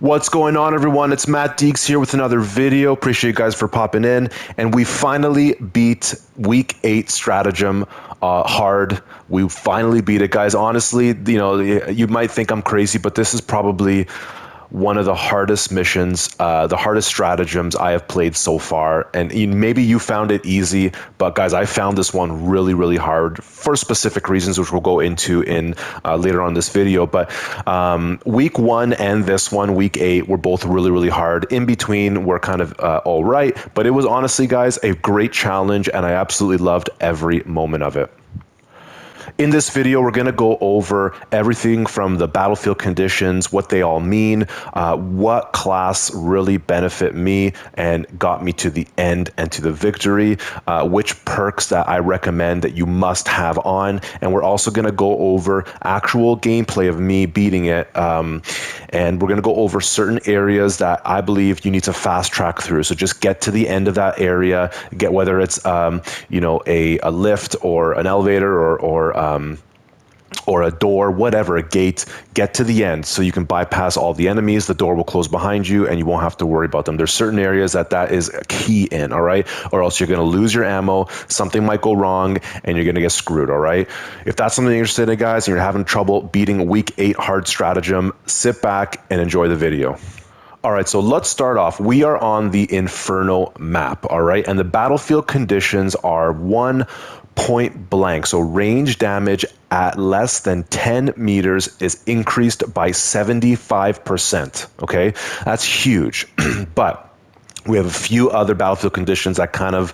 What's going on, everyone? It's Matt Deeks here with another video. Appreciate you guys for popping in. And we finally beat week 8 stratagem hard. We finally beat it, guys. Honestly, you might think I'm crazy, but this is probably one of the hardest missions, the hardest stratagems I have played so far. And maybe you found it easy, but guys, I found this one really, really hard for specific reasons, which we'll go into in later on this video. But week 1 and this one, week 8, were both really, really hard. In between, we're kind of all right. But it was honestly, guys, a great challenge, and I absolutely loved every moment of it. In this video, we're going to go over everything from the battlefield conditions, what they all mean, what class really benefit me and got me to the end and to the victory, which perks that I recommend that you must have on, and we're also going to go over actual gameplay of me beating it, and we're going to go over certain areas that I believe you need to fast track through. So just get to the end of that area, get whether it's a lift or an elevator or a door, whatever, a gate, get to the end so you can bypass all the enemies. The door will close behind you and you won't have to worry about them. There's certain areas that is key in, all right? Or else you're going to lose your ammo, something might go wrong, and you're going to get screwed, all right? If that's something you're interested in, guys, and you're having trouble beating week 8 hard stratagem, sit back and enjoy the video. All right, so let's start off. We are on the Inferno map, all right? And the battlefield conditions are 1 point blank. So range damage at less than 10 meters is increased by 75%, okay? That's huge, but we have a few other battlefield conditions that kind of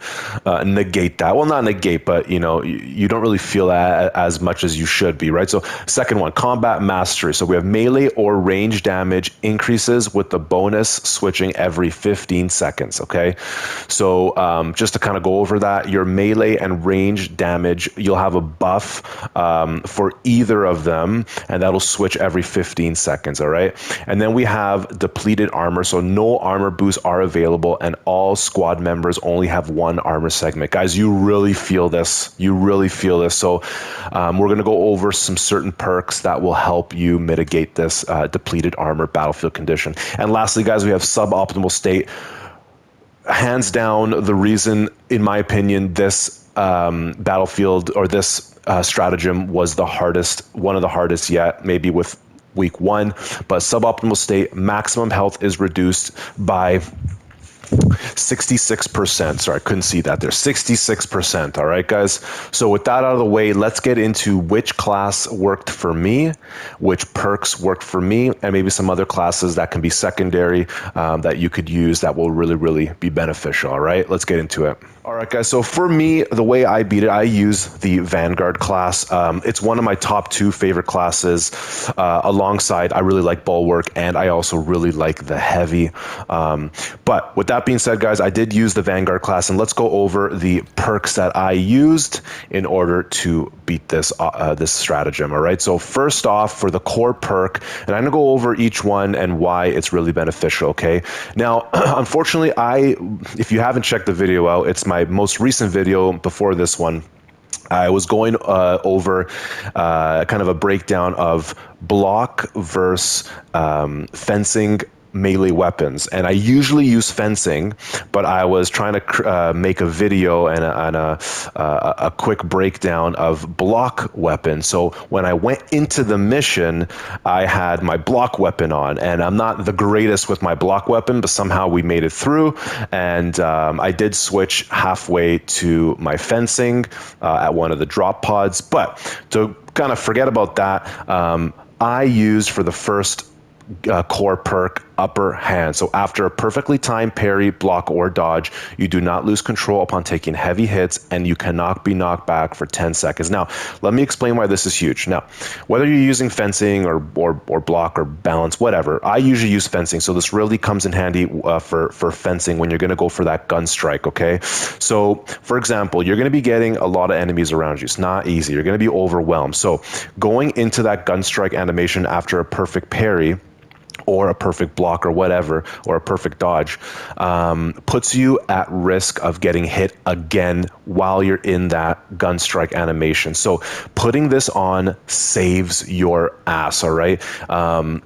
negate that. Well, not negate, but you don't really feel that as much as you should be, right? So second one, combat mastery. So we have melee or range damage increases with the bonus switching every 15 seconds, okay? So just to kind of go over that, your melee and range damage, you'll have a buff for either of them, and that'll switch every 15 seconds, all right? And then we have depleted armor. So no armor boosts are available, and all squad members only have 1 armor segment. Guys, you really feel this. You really feel this. So we're going to go over some certain perks that will help you mitigate this depleted armor battlefield condition. And lastly, guys, we have suboptimal state. Hands down, the reason, in my opinion, this battlefield or this stratagem was the hardest, one of the hardest yet, maybe with week 1, but suboptimal state, maximum health is reduced by 66%. Sorry, I couldn't see that there. 66%. All right, guys. So with that out of the way, let's get into which class worked for me, which perks worked for me, and maybe some other classes that can be secondary that you could use that will really, really be beneficial. All right, let's get into it. All right, guys. So for me, the way I beat it, I use the Vanguard class. It's one of my top 2 favorite classes. Alongside, I really like Bulwark, and I also really like the Heavy. But with that being said, guys, I did use the Vanguard class, and let's go over the perks that I used in order to beat this this stratagem. All right. So first off, for the core perk, and I'm gonna go over each one and why it's really beneficial. Okay. Now, unfortunately, if you haven't checked the video out, it's my most recent video before this one. I was going over kind of a breakdown of block versus fencing melee weapons, and I usually use fencing, but I was trying to make a video and a quick breakdown of block weapons. So when I went into the mission, I had my block weapon on, and I'm not the greatest with my block weapon, but somehow we made it through, and I did switch halfway to my fencing at one of the drop pods. But to kind of forget about that, I used for the first core perk upper hand. So after a perfectly timed parry, block, or dodge, you do not lose control upon taking heavy hits, and you cannot be knocked back for 10 seconds. Now, let me explain why this is huge. Now, whether you're using fencing or block or balance, whatever, I usually use fencing. So this really comes in handy for fencing when you're going to go for that gun strike, okay? So, for example, you're going to be getting a lot of enemies around you. It's not easy. You're going to be overwhelmed. So going into that gun strike animation after a perfect parry, or a perfect block or whatever, or a perfect dodge, puts you at risk of getting hit again while you're in that gun strike animation. So putting this on saves your ass, all right?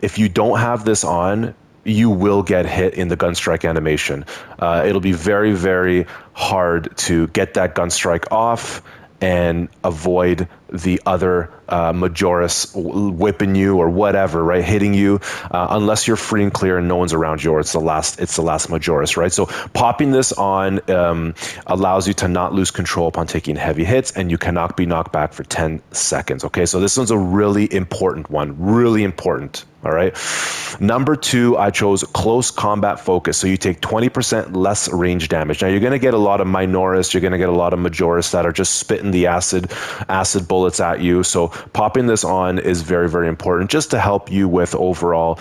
If you don't have this on, you will get hit in the gun strike animation. It'll be very, very hard to get that gun strike off and avoid the other Majoris whipping you or whatever, right? Hitting you, unless you're free and clear and no one's around you, or it's the last Majoris, right? So popping this on allows you to not lose control upon taking heavy hits, and you cannot be knocked back for 10 seconds. Okay, so this one's a really important one, really important. All right. Number 2, I chose close combat focus. So you take 20% less range damage. Now you're going to get a lot of Minoris. You're going to get a lot of Majoris that are just spitting the acid bullets at you. So popping this on is very, very important just to help you with overall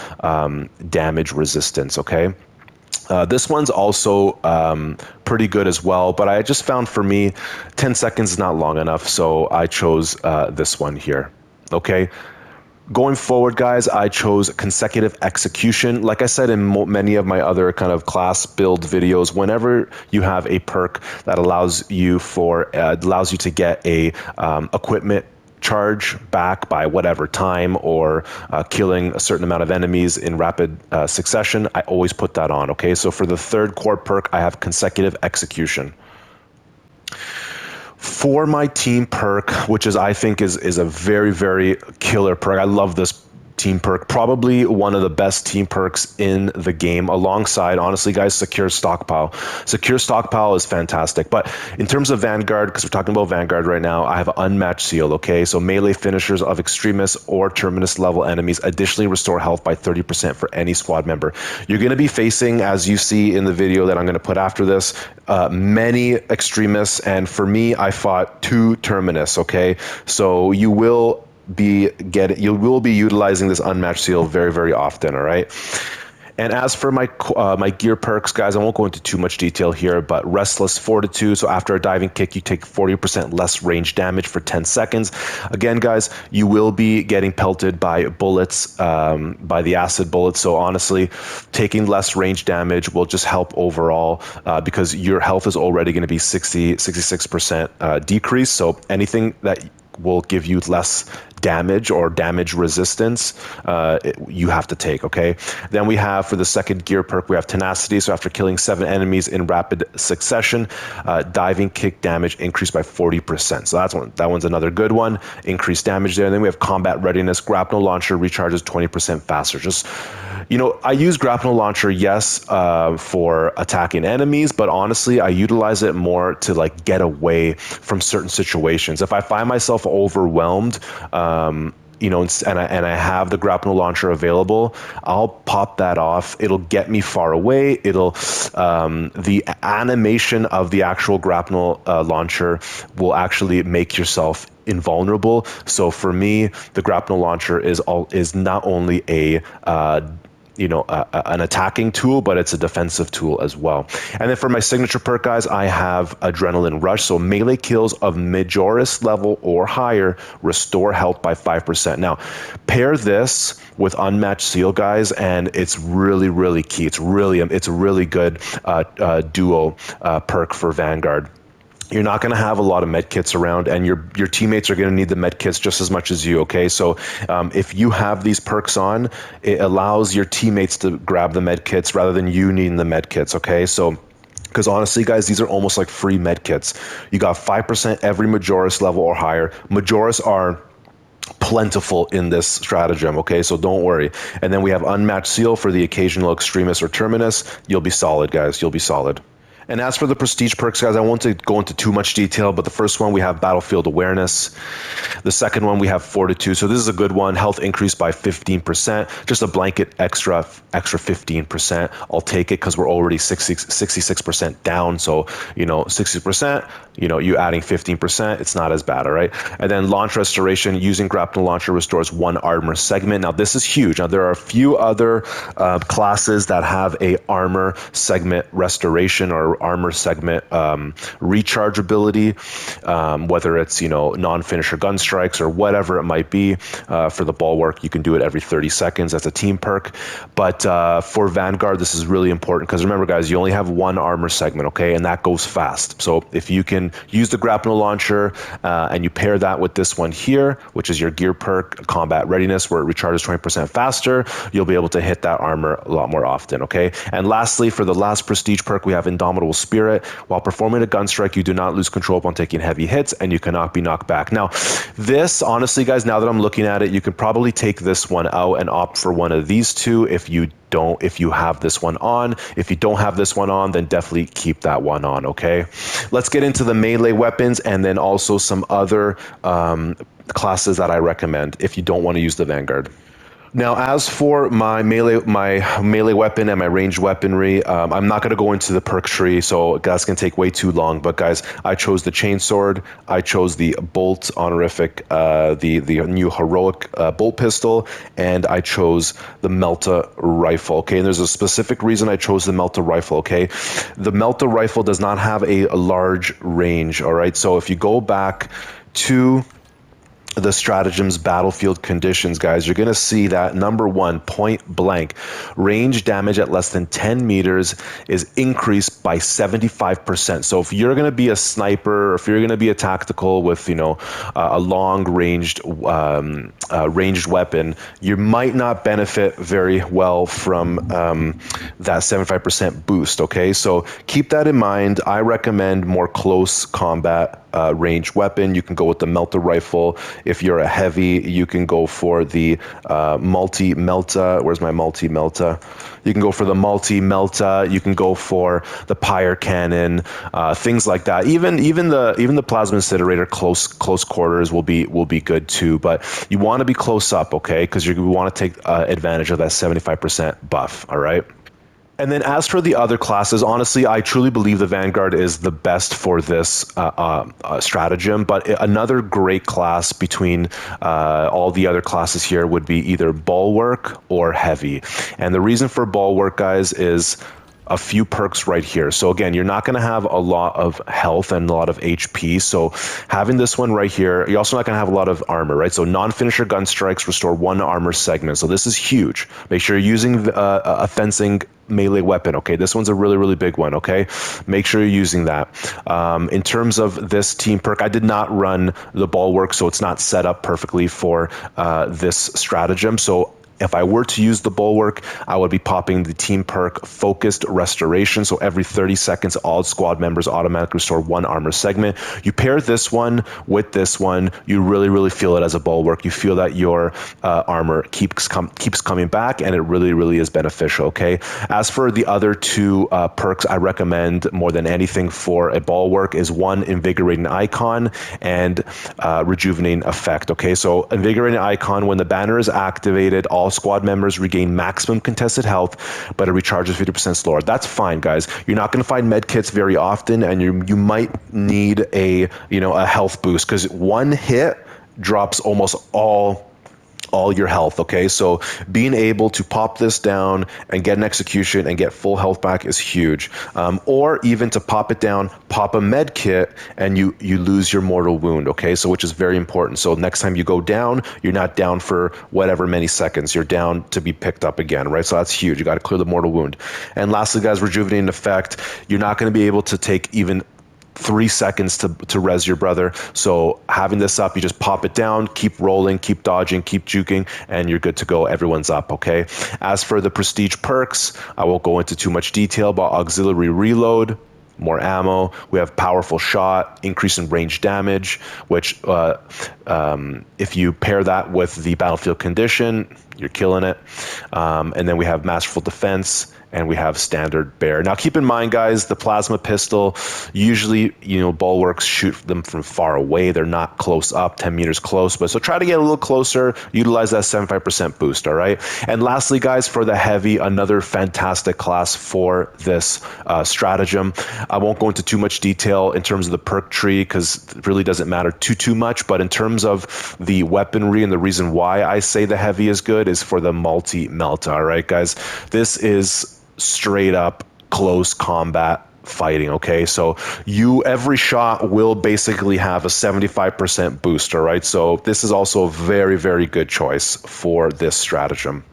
damage resistance. Okay. This one's also pretty good as well, but I just found for me 10 seconds is not long enough. So I chose this one here. Okay. Going forward, guys, I chose consecutive execution. Like I said in many of my other kind of class build videos, whenever you have a perk that allows you to get a equipment charge back by whatever time, or killing a certain amount of enemies in rapid succession, I always put that on. Okay, so for the 3rd core perk, I have consecutive execution. For my team perk, which I think is a very, very killer perk. I love this team perk, probably one of the best team perks in the game, alongside, honestly, guys, Secure Stockpile. Secure Stockpile is fantastic, but in terms of Vanguard, because we're talking about Vanguard right now, I have Unmatched Seal. Okay, so melee finishers of Extremis or Terminus level enemies additionally restore health by 30% for any squad member. You're going to be facing, as you see in the video that I'm going to put after this, many Extremis, and for me, I fought 2 Terminus. Okay, so you will be utilizing this Unmatched Seal very, very often. All right. And as for my gear perks, guys, I won't go into too much detail here, but Restless Fortitude. So after a diving kick, you take 40% less range damage for 10 seconds. Again, guys, you will be getting pelted by bullets, by the acid bullets. So honestly, taking less range damage will just help overall because your health is already going to be 66% decrease. So anything that will give you less damage or damage resistance, you have to take. Okay. Then we have, for the 2nd gear perk, we have Tenacity. So after killing 7 enemies in rapid succession, diving kick damage increased by 40%. So that one's another good one. Increased damage there. And then we have Combat Readiness. Grapnel Launcher recharges 20% faster. Just, I use Grapnel Launcher, yes, for attacking enemies, but honestly, I utilize it more to get away from certain situations. If I find myself overwhelmed, and I have the grapnel launcher available, I'll pop that off. It'll get me far away. The animation of the actual grapnel launcher will actually make yourself invulnerable. So for me, the grapnel launcher is not only an attacking tool, but it's a defensive tool as well. And then for my signature perk, guys, I have Adrenaline Rush. So melee kills of Majoris level or higher restore health by 5%. Now, pair this with Unmatched Seal, guys, and it's really, really key. It's a really good duo perk for Vanguard. You're not going to have a lot of med kits around, and your teammates are going to need the med kits just as much as you. Okay, so if you have these perks on, it allows your teammates to grab the med kits rather than you needing the med kits. Okay, so because honestly, guys, these are almost like free med kits. You got 5% every Majoris level or higher. Majoris are plentiful in this stratagem, okay, so don't worry. And then we have Unmatched Seal for the occasional Extremis or Terminus. You'll be solid, guys. You'll be solid. And as for the prestige perks, guys, I won't go into too much detail, but the first one we have Battlefield Awareness. The second one we have Fortitude. So this is a good one. Health increased by 15%. Just a blanket extra 15%. I'll take it because we're already 66% down. So, 60%, you adding 15%, it's not as bad, all right? And then Launch Restoration, using Grapnel Launcher restores 1 armor segment. Now, this is huge. Now, there are a few other classes that have a armor segment restoration or your armor segment rechargeability, whether it's, non-finisher gun strikes or whatever it might be. For the bulwark, you can do it every 30 seconds. That's a team perk. But for Vanguard, this is really important because remember, guys, you only have one armor segment, okay? And that goes fast. So if you can use the grapnel launcher and you pair that with this one here, which is your gear perk, combat readiness, where it recharges 20% faster, you'll be able to hit that armor a lot more often, okay? And lastly, for the last prestige perk, we have Indomitable Spirit. While performing a gun strike, you do not lose control upon taking heavy hits, and you cannot be knocked back. Now, this, honestly, guys, now that I'm looking at it, you can probably take this one out and opt for one of these two if you have this one on. If you don't have this one on, then definitely keep that one on, okay? Let's get into the melee weapons and then also some other classes that I recommend if you don't want to use the Vanguard. Now, as for my melee weapon and my ranged weaponry, I'm not going to go into the perk tree, so that's going to take way too long. But guys, I chose the chainsword, I chose the bolt honorific, the new heroic bolt pistol, and I chose the Melta rifle. Okay, and there's a specific reason I chose the Melta rifle. Okay, the Melta rifle does not have a large range. All right, so if you go back to the stratagem's battlefield conditions, guys, you're going to see that number one, point blank, range damage at less than 10 meters is increased by 75%. So if you're going to be a sniper, or if you're going to be a tactical with, a long ranged weapon, you might not benefit very well from that 75% boost. Okay, so keep that in mind. I recommend more close combat ranged weapon. You can go with the Melta rifle. If you're a heavy, you can go for the multi-Melta. Where's my multi-Melta? You can go for the multi-Melta. You can go for the Pyre Cannon, things like that. Even the Plasma Incinerator close quarters will be good too. But you want to be close up, okay? Because you want to take advantage of that 75% buff. All right. And then as for the other classes, honestly, I truly believe the Vanguard is the best for this stratagem. But another great class between all the other classes here would be either Bulwark or Heavy. And the reason for Bulwark, guys, is a few perks right here. So again, you're not going to have a lot of health and a lot of HP. So having this one right here, you're also not going to have a lot of armor, right? So non-finisher gun strikes restore one armor segment. So this is huge. Make sure you're using a fencing melee weapon, okay? This one's a really, really big one, okay? Make sure you're using that. In terms of this team perk, I did not run the Bulwark, so it's not set up perfectly for this stratagem. So if I were to use the Bulwark, I would be popping the team perk Focused Restoration. So every 30 seconds, all squad members automatically restore one armor segment. You pair this one with this one, you really, really feel it as a Bulwark. You feel that your armor keeps coming back, and it really, really is beneficial, okay? As for the other two perks I recommend more than anything for a Bulwark is one, Invigorating Icon, and Rejuvenating Effect, okay? So Invigorating Icon, when the banner is activated, all squad members regain maximum contested health, but it recharges 50% slower. That's fine, guys. You're not going to find med kits very often, and you might need a health boost, because one hit drops almost all your health, okay? So being able to pop this down and get an execution and get full health back is huge. Or even to pop it down, pop a med kit, and you lose your mortal wound, okay? So which is very important. So next time you go down, you're not down for whatever many seconds. You're down to be picked up again, right? So that's huge. You got to clear the mortal wound. And lastly, guys, Rejuvenating Effect. You're not going to be able to take even 3 seconds to res your brother. So having this up, you just pop it down, keep rolling, keep dodging, keep juking, and you're good to go. Everyone's up, okay? As for the prestige perks, I won't go into too much detail, but auxiliary reload, more ammo. We have powerful shot, increase in range damage, which if you pair that with the battlefield condition, you're killing it. And then we have masterful defense, and we have standard bear. Now, keep in mind, guys, the plasma pistol, usually, bulwarks shoot them from far away. They're not close up, 10 meters close. But so try to get a little closer, utilize that 75% boost, all right? And lastly, guys, for the heavy, another fantastic class for this stratagem. I won't go into too much detail in terms of the perk tree, because it really doesn't matter too much. But in terms of the weaponry, and the reason why I say the heavy is good is for the multi-Melta, all right, guys? This is straight up close combat fighting. Okay, so every shot will basically have a 75% boost. All right, so this is also a very, very good choice for this stratagem.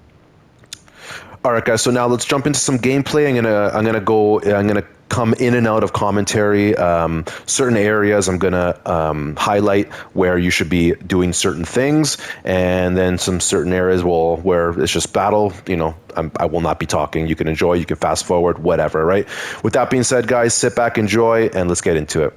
All right, guys. So now let's jump into some gameplay. I'm gonna come in and out of commentary. Certain areas I'm gonna highlight where you should be doing certain things, and then some certain areas where it's just battle. I will not be talking. You can enjoy. You can fast forward. Whatever. Right. With that being said, guys, sit back, enjoy, and let's get into it.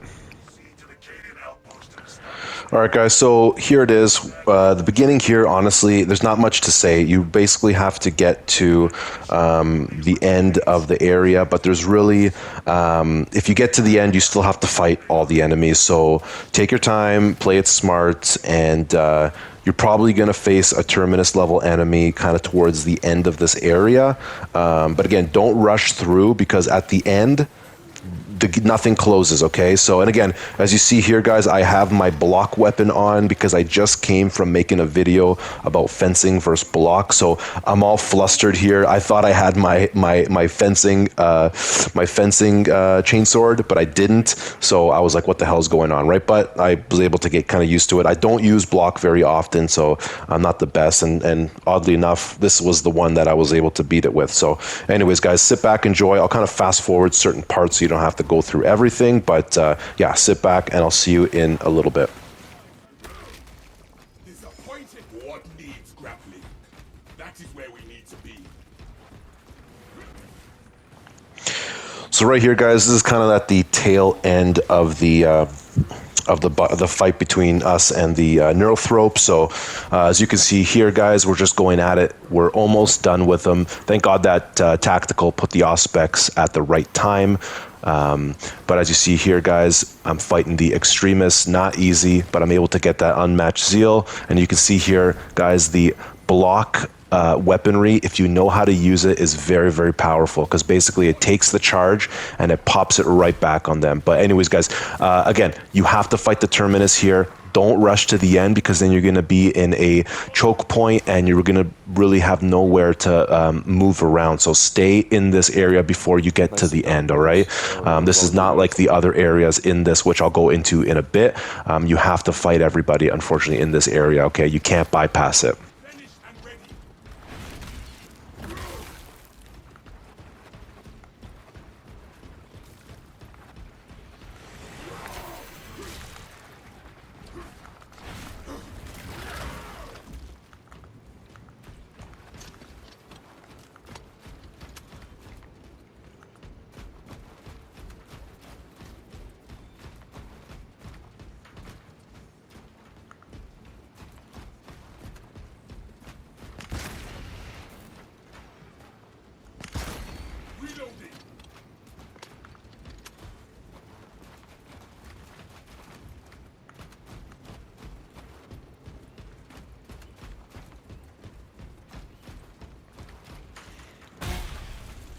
All right, guys, so here it is. The beginning here, honestly, there's not much to say. You basically have to get to the end of the area, but there's really, if you get to the end, you still have to fight all the enemies. So take your time, play it smart, and you're probably going to face a Terminus level enemy kind of towards the end of this area. But again, don't rush through, because at the end, nothing closes. Okay, so, and again, as you see here, guys, I have my block weapon on because I just came from making a video about fencing versus block, so I'm all flustered here. I thought I had my fencing chainsword, but I didn't, so I was like, what the hell is going on, right? But I was able to get kind of used to it. I don't use block very often, so I'm not the best, and oddly enough, this was the one that I was able to beat it with. So anyways, guys, sit back, enjoy. I'll kind of fast forward certain parts so you don't have to go through everything, but yeah, sit back and I'll see you in a little bit. Disappointed. What needs grappling? That is where we need to be. So right here, guys, this is kind of at the tail end of the fight between us and the Neurothrope. So as you can see here, guys, we're just going at it. We're almost done with them. Thank God that Tactical put the Auspex at the right time. But as you see here, guys, I'm fighting the Extremists. Not easy, but I'm able to get that unmatched zeal. And you can see here, guys, the block weaponry, if you know how to use it, is very, very powerful, because basically it takes the charge and it pops it right back on them. But anyways, guys, again, you have to fight the Terminus here. Don't rush to the end, because then you're going to be in a choke point and you're going to really have nowhere to move around. So stay in this area before you get to the end, all right? This is not like the other areas in this, which I'll go into in a bit. You have to fight everybody, unfortunately, in this area, okay? You can't bypass it.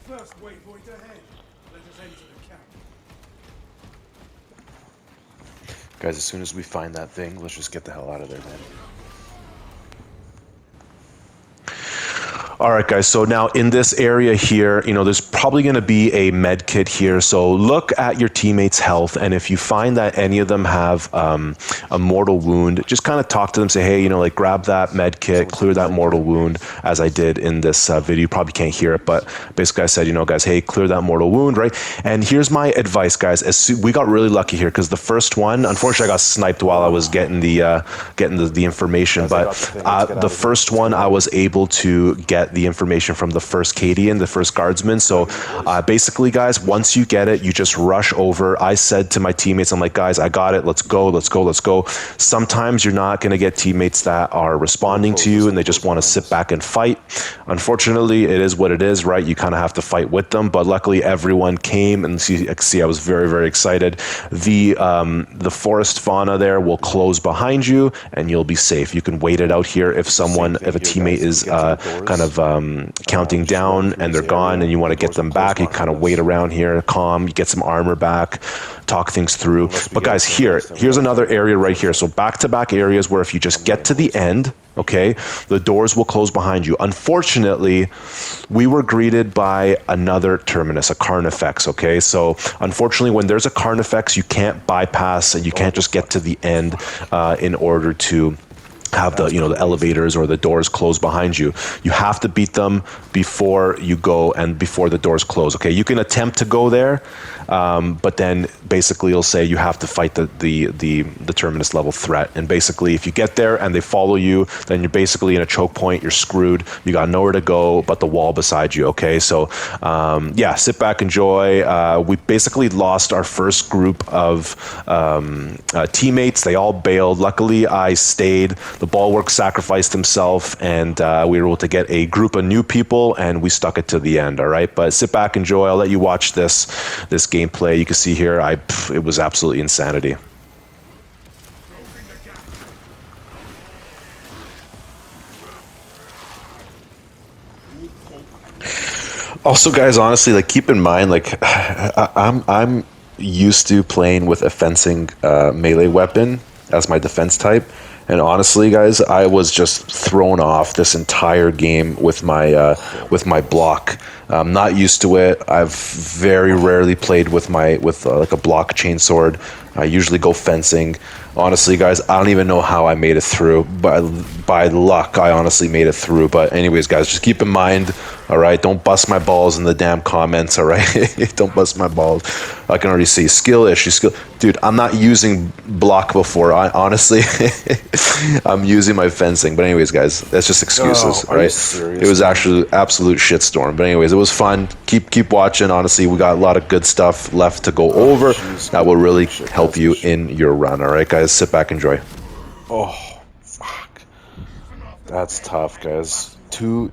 First waypoint ahead. Let us enter the camp. Guys, as soon as we find that thing, let's just get the hell out of there, man. All right, guys, so now in this area here, there's probably going to be a med kit here. So look at your teammates' health, and if you find that any of them have a mortal wound, just kind of talk to them, say, hey, like grab that med kit, clear that mortal wound, as I did in this video. You probably can't hear it, but basically I said, guys, hey, clear that mortal wound, right? And here's my advice, guys. We got really lucky here, because the first one, unfortunately, I got sniped while I was getting the information, but the first one, I was able to get the information from the first Cadian, the first guardsman. So basically, guys, once you get it, you just rush over. I said to my teammates, I'm like, guys, I got it. Let's go, let's go, let's go. Sometimes you're not going to get teammates that are responding to you and they just want to sit back and fight. Unfortunately, it is what it is, right? You kind of have to fight with them. But luckily, everyone came, and see, I was very, very excited. The forest fauna there will close behind you, and you'll be safe. You can wait it out here if a teammate is kind of counting down and they're gone and you want to get them back. You kind of wait around here, calm, you get some armor back, talk things through. But guys, here's another area right here. So back-to-back areas where if you just get to the end, Okay, the doors will close behind you. Unfortunately, we were greeted by another terminus, a Carnifex. Okay, so unfortunately, when there's a Carnifex, you can't bypass and you can't just get to the end in order to have the the elevators or the doors close behind you. You have to beat them before you go and before the doors close. Okay, you can attempt to go there, but then basically it'll say you have to fight the terminus level threat. And basically, if you get there and they follow you, then you're basically in a choke point. You're screwed. You got nowhere to go but the wall beside you. Okay, so yeah, sit back, enjoy. We basically lost our first group of teammates. They all bailed. Luckily, I stayed. The Bulwark sacrificed himself, and we were able to get a group of new people, and we stuck it to the end. All right, but sit back, enjoy. I'll let you watch this gameplay. You can see here, it was absolutely insanity. Also, guys, honestly, like keep in mind, like I'm used to playing with a fencing melee weapon as my defense type. And honestly, guys, I was just thrown off this entire game with my block. I'm not used to it. I've very rarely played with like a block chainsword. I usually go fencing. Honestly, guys, I don't even know how I made it through. By luck, I honestly made it through. But anyways, guys, just keep in mind, all right? Don't bust my balls in the damn comments, all right? Don't bust my balls. I can already see skill issue. Dude, I'm not using block before. Honestly, I'm using my fencing. But anyways, guys, that's just excuses, are you right? serious, It was man? actually absolute shitstorm. But anyways, it was fun. Keep watching. Honestly, we got a lot of good stuff left to go over jeez, that will really shit, help that's you shit. in your run. All right, guys, sit back, enjoy. Oh, fuck. That's tough, guys. Two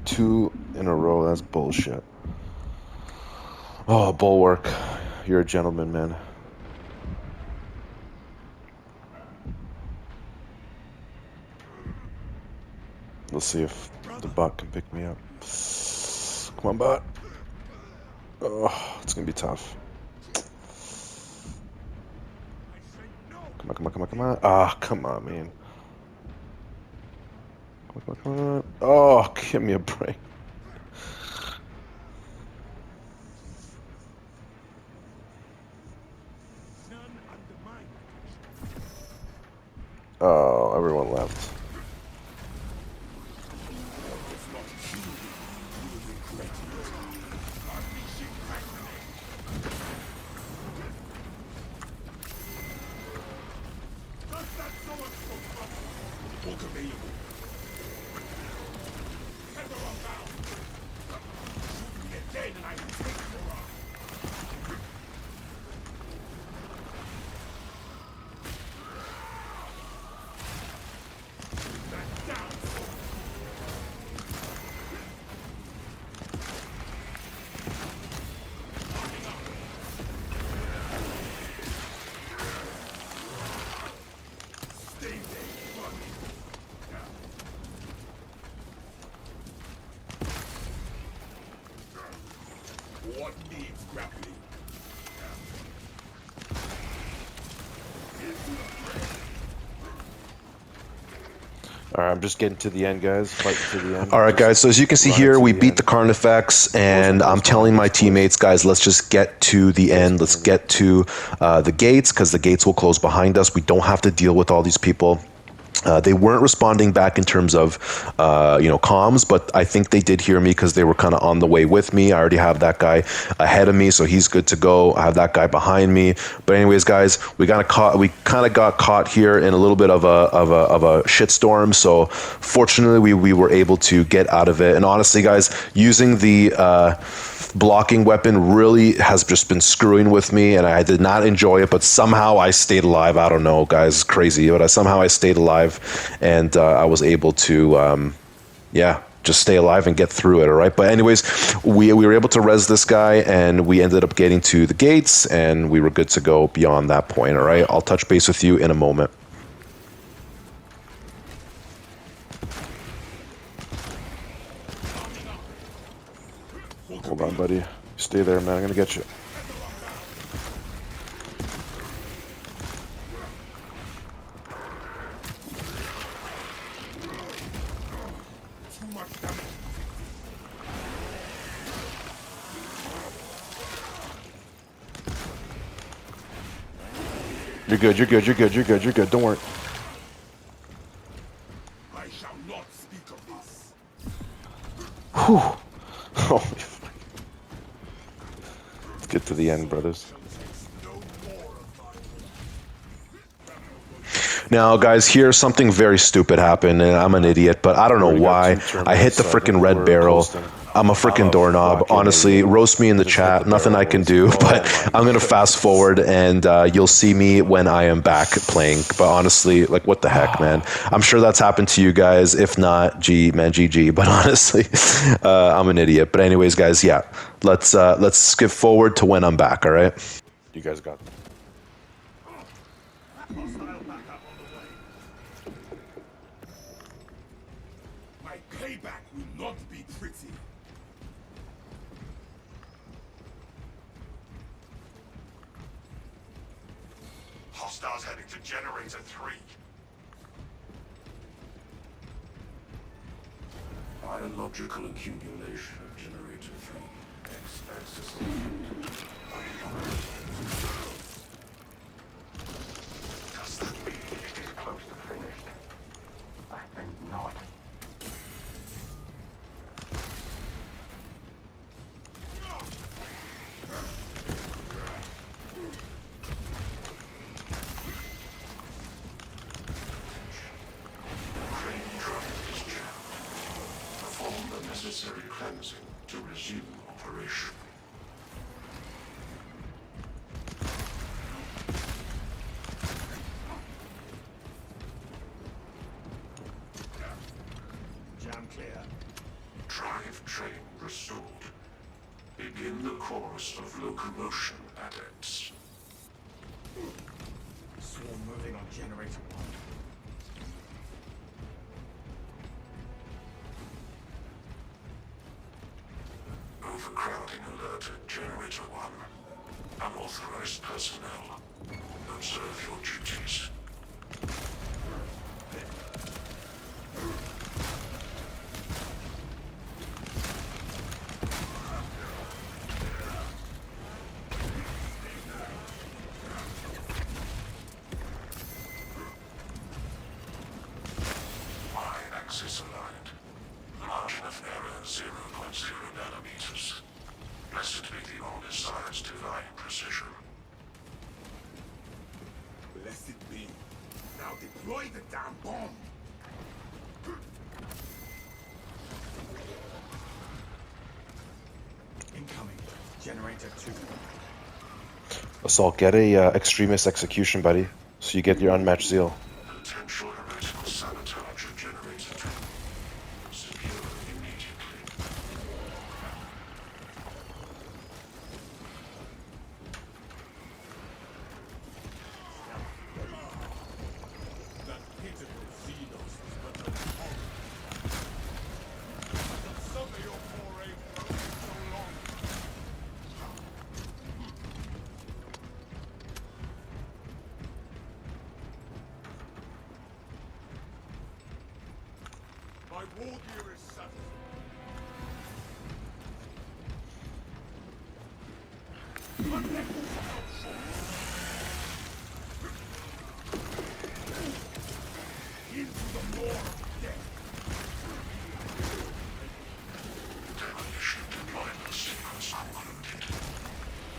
in a row. That's bullshit. Oh, Bulwark, you're a gentleman, man. Let's see if the bot can pick me up. Come on, bot. Oh, it's gonna be tough. Come on. Ah, come on, man. Come on. Oh, give me a break. Oh, everyone left. What needs grappling? All right, I'm just getting to the end, guys. Fighting to the end. All right, Just guys. So as you can see running here, to we the beat end. the Carnifex, and I'm close, telling my close. teammates, guys, let's just get to the end. Let's get to the gates, because the gates will close behind us. We don't have to deal with all these people. They weren't responding back in terms of, comms, but I think they did hear me because they were kind of on the way with me. I already have that guy ahead of me, so he's good to go. I have that guy behind me. But anyways, guys, we kind of got caught here in a little bit of a shitstorm. So fortunately, we were able to get out of it. And honestly, guys, using the blocking weapon really has just been screwing with me, and I did not enjoy it, but somehow I stayed alive. I don't know, guys, it's crazy, but somehow I stayed alive, and I was able to just stay alive and get through it. All right, but anyways, we were able to res this guy, and we ended up getting to the gates, and we were good to go beyond that point. All right, I'll touch base with you in a moment. Hold on, buddy. Stay there, man. I'm gonna get you. You're good, you're good, you're good, you're good, you're good. Don't worry. I shall not speak of this. Whew. Holy fuck. Let's get to the end, brothers. No more of my Now, guys, here's something very stupid happened, and I'm an idiot, but I don't know Already got why. 2 turn I hit the backs, I freaking think red we're barrel. posting. I'm a freaking I'm a doorknob. fucking Honestly, idiot. roast me in the Just hit chat. the Nothing I barrel, can boys. do, Oh but my I'm going to fast forward, and you'll see me when I am back playing. But honestly, like, what the heck, man? I'm sure that's happened to you guys. If not, GG. But honestly, I'm an idiot. But anyways, guys, yeah, let's skip forward to when I'm back, all right? You guys got it. My payback will not be pretty. Hostiles heading to Generator 3. Biological accumulation of Generator 3. Expects us. Does that mean it is close to finished? I think not. Perform the necessary cleansing to resume operation. Jam clear. Drive train restored. Begin the course of locomotion, adepts. Swarm moving on generator 1. Overcrowding alert at Generator 1. Unauthorized personnel. Observe your duties. Y-axis aligned. Margin of error 0.0 nanometers. Blessed be the Omnissiah's divine precision. Blessed be. Now deploy the damn bomb. Incoming. Generator 2. Assault, get a extremist execution, buddy, so you get your unmatched zeal. Potential heretical sabotage of Generator 2. Secure immediately. That pitiful Xenos is but a pog. Some of your foray broke so long. My war gear is satisfied. Into the maw of death. Demolition deployment sequence concluded.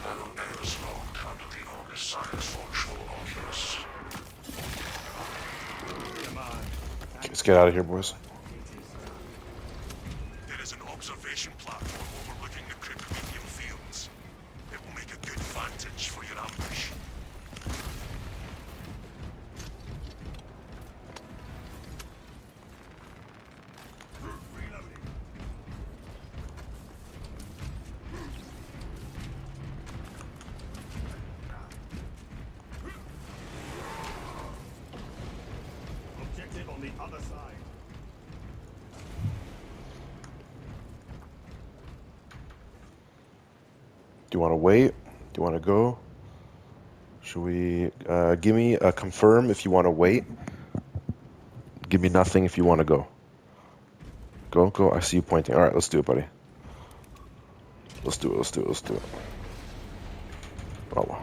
Now errors logged under the Omnissiah's watchful oculus. Let's get out of here, boys. There is an observation platform overlooking the Cryptomedium fields. It will make a good vantage for your ambush. Reloading. Objective on the other side. Do you want to wait? Do you want to go? Should we give me a confirm if you want to wait? Give me nothing if you want to go. Go. I see you pointing. All right, let's do it, buddy. Let's do it. Oh, wow.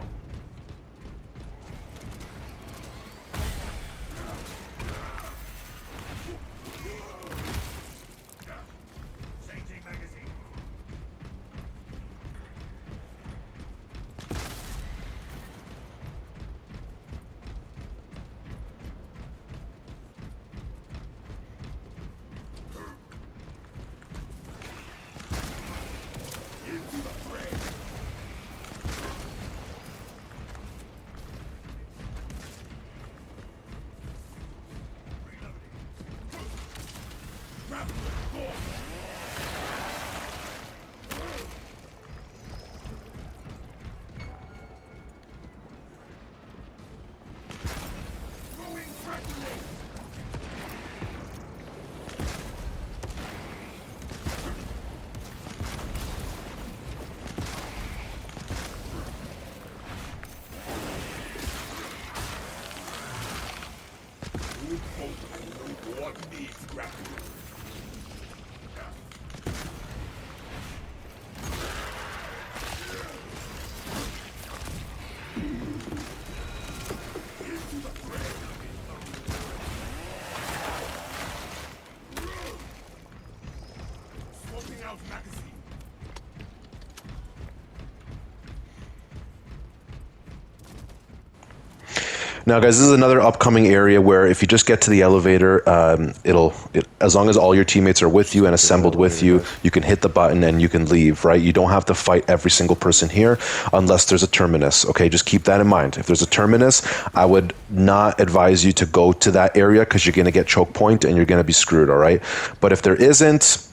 Now, guys, this is another upcoming area where if you just get to the elevator, as long as all your teammates are with you and assembled with you, you can hit the button and you can leave, right? You don't have to fight every single person here unless there's a terminus, okay? Just keep that in mind. If there's a terminus, I would not advise you to go to that area because you're going to get choke point and you're going to be screwed, all right? But if there isn't,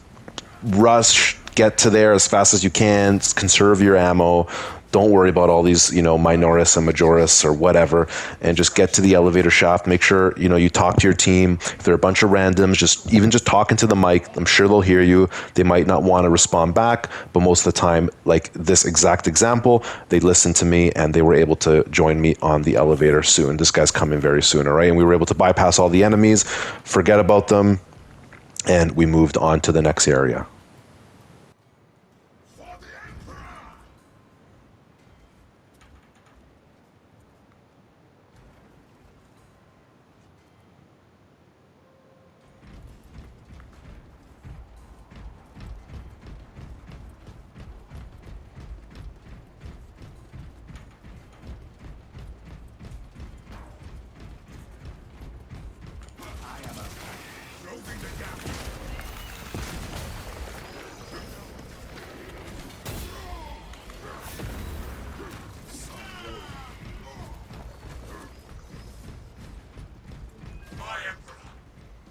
rush, get to there as fast as you can, conserve your ammo. Don't worry about all these, minoris and majoris or whatever, and just get to the elevator shaft. Make sure, you talk to your team. If they're a bunch of randoms, just talking to the mic, I'm sure they'll hear you. They might not want to respond back, but most of the time, like this exact example, they listened to me and they were able to join me on the elevator soon. This guy's coming very soon, all right? And we were able to bypass all the enemies, forget about them, and we moved on to the next area.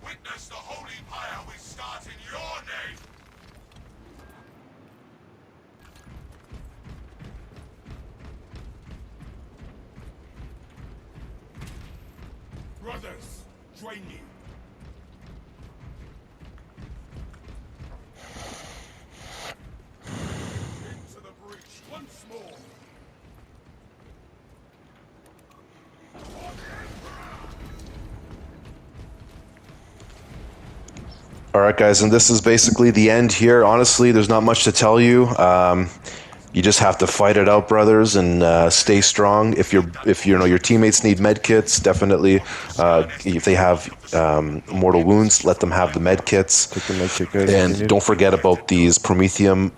Witness the holy pyre we start in your name! Brothers, join me. Into the breach once more. All right, guys, and this is basically the end here. Honestly, there's not much to tell you. You just have to fight it out, brothers, and stay strong. If your teammates need med kits, definitely. If they have mortal wounds, let them have the med kits. Take the med kit, guys, And don't forget about these Prometheum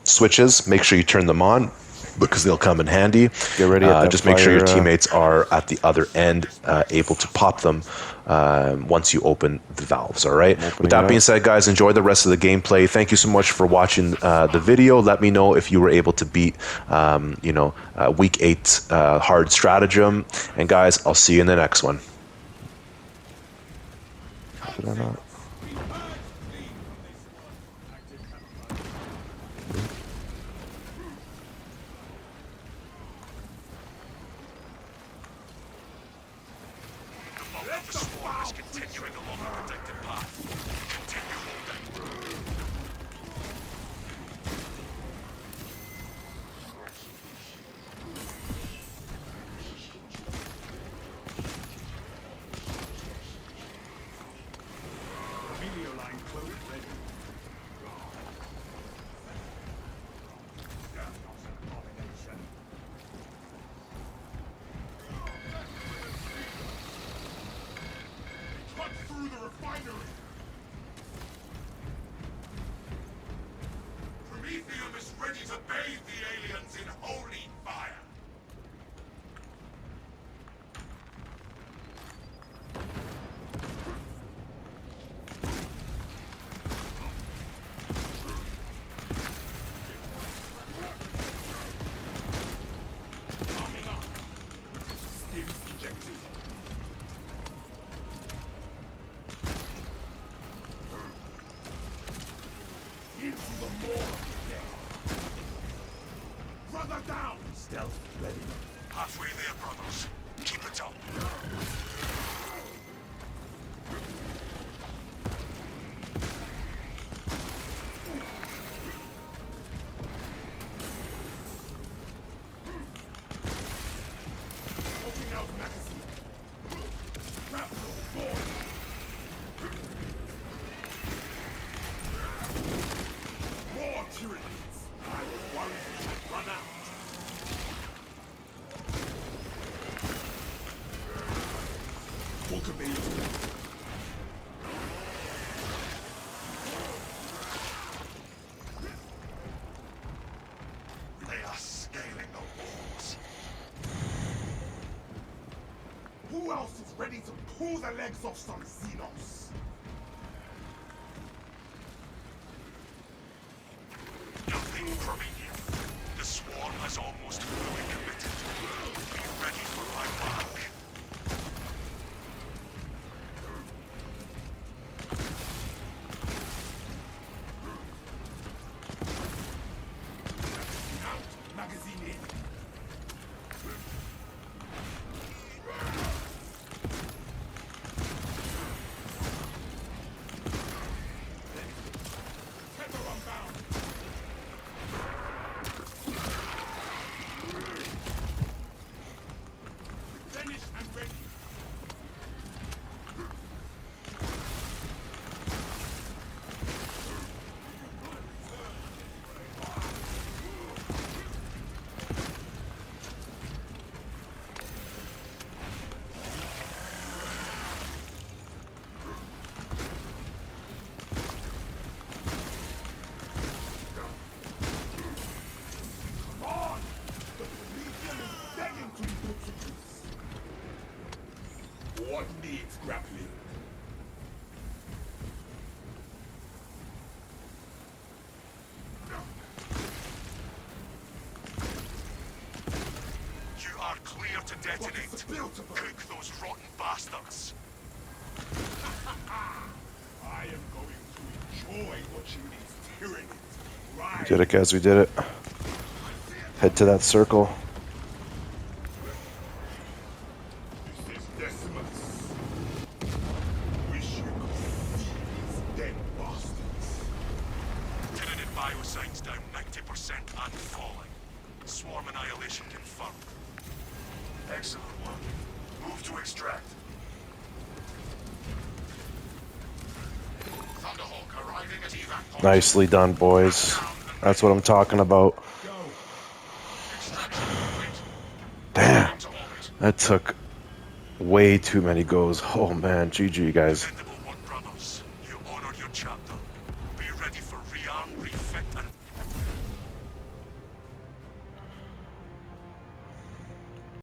switches. Make sure you turn them on because they'll come in handy. Get ready at that just make sure your fire, teammates are at the other end, able to pop them once you open the valves. All right. With that being said, guys, enjoy the rest of the gameplay. Thank you so much for watching the video. Let me know if you were able to beat, week 8 hard stratagem. And guys, I'll see you in the next one. Did I not? The swarm is continuing along the protected path. Continue holding. Cut through the refinery! Prometheum is ready to bathe the aliens in holy fire! Coming up! Stims ejected. Into the maw of the dead. Brother down! Stealth ready. Halfway there, brothers. Keep it up. Opening out magazine. Grapple forward. More tyrannies. I was worried we should run out. Vulcanization. They are scaling the walls. house is ready to pull the legs off some Xenos. Nothing from here. The swarm has almost fully committed. Be ready for my mark. Out, magazine in. Tether unbound. Finished and ready. Come on! The Promethean is begging to be put to use. What needs grappling? You are clear to What is detonate. the build to burn? Cook those rotten bastards. I am going to enjoy watching these tyrannies rise. Did it, guys. We did it. Head to that circle. This is Decimus. Wish you could see these dead bastards. Tyranid biosign's down 90% and falling. Swarm annihilation confirmed. Excellent one. Move to extract. Thunderhawk arriving at evac point. Nicely done, boys. That's what I'm talking about. Go. Extraction complete. Damn. Into orbit. That took way too many goes. Oh, man. GG, guys. Dependable one, brothers. You honored your chapter.